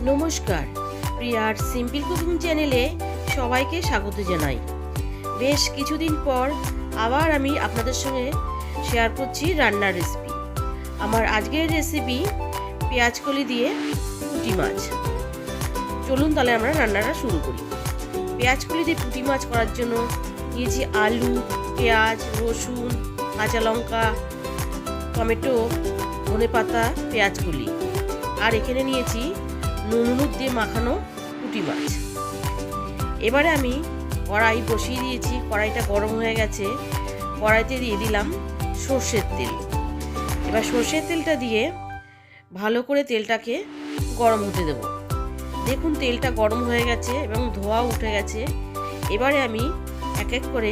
নমস্কার, প্রিয়ার simple cooking চ্যানেলে সবাইকে স্বাগত জানাই। বেশ কিছুদিন পর আবার আমি আপনাদের সঙ্গে শেয়ার করছি রান্নার রেসিপি। আমার আজকের রেসিপি পেঁয়াজকলি দিয়ে পুঁটি মাছ। চলুন তাহলে আমরা রান্নাটা শুরু করি। পেঁয়াজকলি দিয়ে পুঁটি মাছ করার জন্য নিয়েছি আলু, পেঁয়াজ, রসুন, কাঁচা লঙ্কা, টমেটো, ধনেপাতা, পেঁয়াজকলি, আর এখানে নিয়েছি নুন হলুদ দিয়ে মাখানো পুঁটি মাছ। এবারে আমি কড়াই বসিয়ে দিয়েছি, কড়াইটা গরম হয়ে গেছে। কড়াইতে দিয়ে দিলাম সর্ষের তেল। এবার সর্ষের তেলটা দিয়ে ভালো করে তেলটাকে গরম হতে দেব। দেখুন তেলটা গরম হয়ে গেছে এবং ধোঁয়া উঠে গেছে। এবারে আমি এক এক করে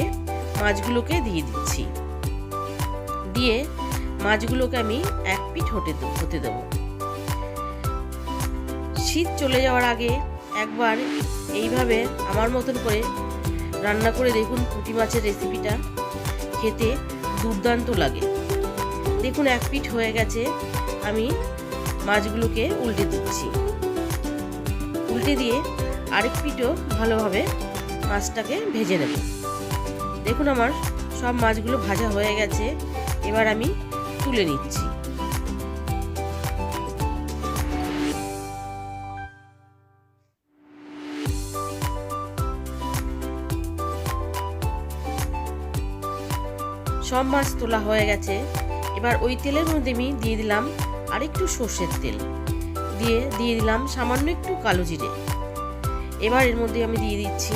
মাছগুলোকে দিয়ে দিচ্ছি। দিয়ে মাছগুলোকে আমি এক পিঠ হতে দেবো। শীত চলে যাওয়ার আগে একবার এইভাবে আমার মতন করে রান্না করে দেখুন। পুঁটি মাছের রেসিপিটা খেতে দুর্দান্ত লাগে। দেখুন এক পিঠ হয়ে গেছে, আমি মাছগুলোকে উল্টে দিচ্ছি। উল্টে দিয়ে আরেক পিঠও ভালোভাবে মাছটাকে ভেজে নেব। দেখুন আমার সব মাছগুলো ভাজা হয়ে গেছে। এবার আমি তুলে নিচ্ছি। সব মাছ তোলা হয়ে গেছে। এবার ওই তেলের মধ্যে আমি দিয়ে দিলাম আরেকটু সর্ষের তেল, দিয়ে দিলাম সামান্য একটু কালো জিরে। এবার এর মধ্যে আমি দিয়ে দিচ্ছি,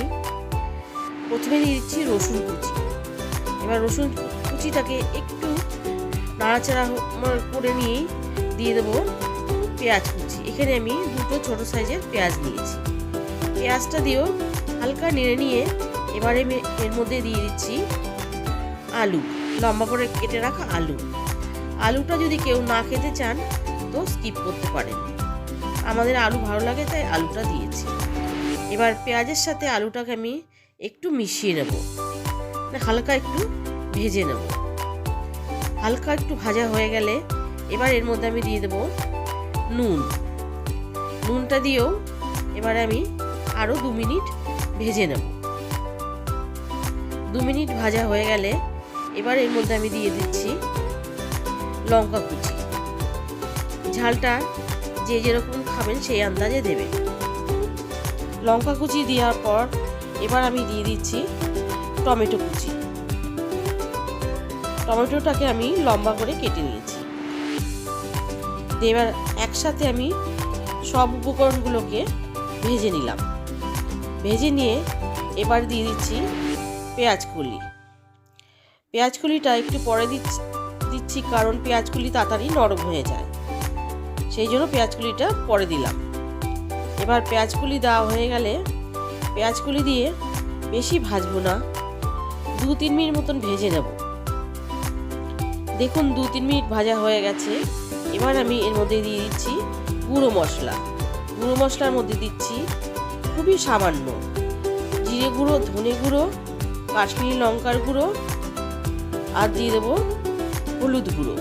প্রথমে দিয়ে দিচ্ছি রসুন কুচি। এবার রসুন কুচিটাকে একটু নাড়াচাড়া করে নিয়েই দিয়ে দেবো পেঁয়াজ কুচি। এখানে আমি দুটো ছোট সাইজের পেঁয়াজ নিয়েছি। পেঁয়াজটা দিয়েও হালকা নেড়ে নিয়ে এবারে আমি এর মধ্যে দিয়ে দিচ্ছি আলু, লম্বা করে কেটে রাখা আলু। আলুটা যদি কেউ না খেতে চান তো স্কিপ করতে পারেন। আমাদের আলু ভালো লাগে তাই আলুটা দিয়েছি। এবার পেঁয়াজের সাথে আলুটাকে আমি একটু মিশিয়ে নেব, হালকা একটু ভেজে নেব। হালকা একটু ভাজা হয়ে গেলে এবার এর মধ্যে আমি দিয়ে দেব নুন। নুনটা দিয়েও এবারে আমি আরও 2 মিনিট ভেজে নেব। 2 মিনিট ভাজা হয়ে গেলে এবার এর মধ্যে আমি দিয়ে দিচ্ছি লঙ্কা কুচি। ঝালটা যে যেরকম খাবেন সেই আন্দাজে দেবেন। লঙ্কা কুচি দেওয়ার পর এবার আমি দিয়ে দিচ্ছি টমেটো কুচি। টমেটোটাকে আমি লম্বা করে কেটে নিয়েছি। এবার একসাথে আমি সব উপকরণগুলোকে ভেজে নিলাম। ভেজে নিয়ে এবার দিয়ে দিচ্ছি পেঁয়াজকলি। পেঁয়াজকলিটা একটু পরে দিচ্ছি কারণ পেঁয়াজকলি তাড়াতাড়ি নরম হয়ে যায়, সেই জন্য পেঁয়াজকলিটা পরে দিলাম। এবার পেঁয়াজকলি দেওয়া হয়ে গেলে পেঁয়াজকলি দিয়ে বেশি ভাজবো না, 2-3 মিনিট মতন ভেজে নেব। দেখুন 2-3 মিনিট ভাজা হয়ে গেছে। এবার আমি এর মধ্যে দিয়ে দিচ্ছি গুঁড়ো মশলা। গুঁড়ো মশলার মধ্যে দিচ্ছি খুবই সামান্য জিরে গুঁড়ো, ধনে গুঁড়ো, কাশ্মীরি লঙ্কার গুঁড়ো, আর দিয়ে দেবো হলুদ গুঁড়ো।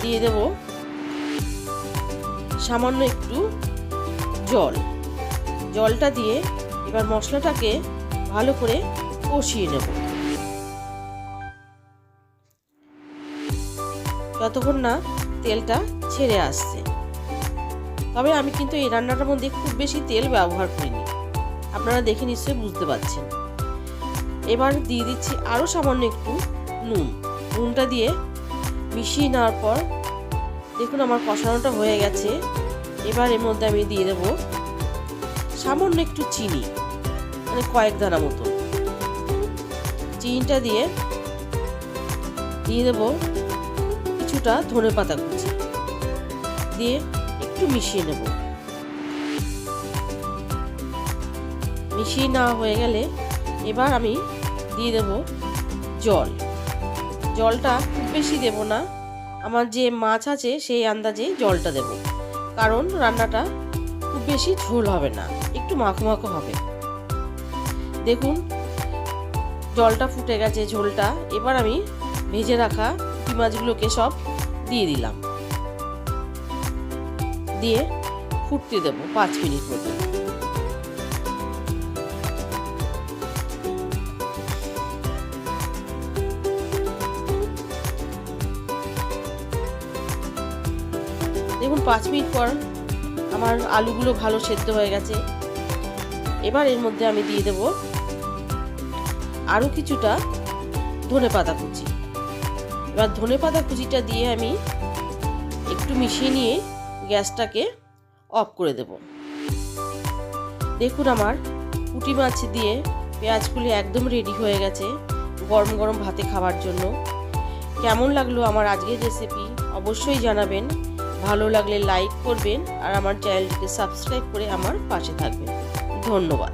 দিয়ে দেব সামান্য একটু জল। জলটা দিয়ে এবার মশলাটাকে ভালো করে কষিয়ে নেব যতক্ষণ না তেলটা ছেড়ে আসছে। তবে আমি কিন্তু এই রান্নাটার মধ্যে খুব বেশি তেল ব্যবহার করিনি, আপনারা দেখে নিশ্চয়ই বুঝতে পারছেন। এবার দিয়ে দিচ্ছি আরও সামান্য একটু নুন। নুনটা দিয়ে মিশিয়ে নেওয়ার পর দেখুন আমার কষানোটা হয়ে গেছে। এবার এর মধ্যে আমি দিয়ে দেবো সামান্য একটু চিনি, মানে কয়েক দানা মতো। চিনিটা দিয়ে দেবো কিছুটা ধনেপাতা কুচি, দিয়ে একটু মিশিয়ে নেব। মিশিয়ে নেওয়া হয়ে গেলে এবার আমি দিয়ে দেব জল। জলটা খুব বেশি দেব না, আমার যে মাছ আছে সেই আন্দাজে জলটা দেব, কারণ রান্নাটা খুব বেশি ঝোল হবে না, একটু মাখো মাখো হবে। দেখুন জলটা ফুটে গেছে, ঝোলটা। এবার আমি ভেজে রাখা পুঁটি মাছগুলোকে সব দিয়ে দিলাম। দিয়ে ফুটতে দেব 5 মিনিট মতো। দেখুন 5 মিনিট পর আমার আলুগুলো ভালো সেদ্ধ হয়ে গেছে। এবার এর মধ্যে আমি দিয়ে দেব আরও কিছুটা ধনেপাতা কুচি। এবার ধনেপাতা কুচিটা দিয়ে আমি একটু মিশিয়ে নিয়ে গ্যাসটাকে অফ করে দেব। দেখুন আমার পুঁটি মাছ দিয়ে পেঁয়াজগুলি একদম রেডি হয়ে গেছে গরম গরম ভাতে খাওয়ার জন্য। কেমন লাগলো আমার আজকের রেসিপি অবশ্যই জানাবেন। ভালো লাগলে লাইক করবেন আর আমার চ্যানেলটিকে সাবস্ক্রাইব করে আমার পাশে থাকবেন। ধন্যবাদ।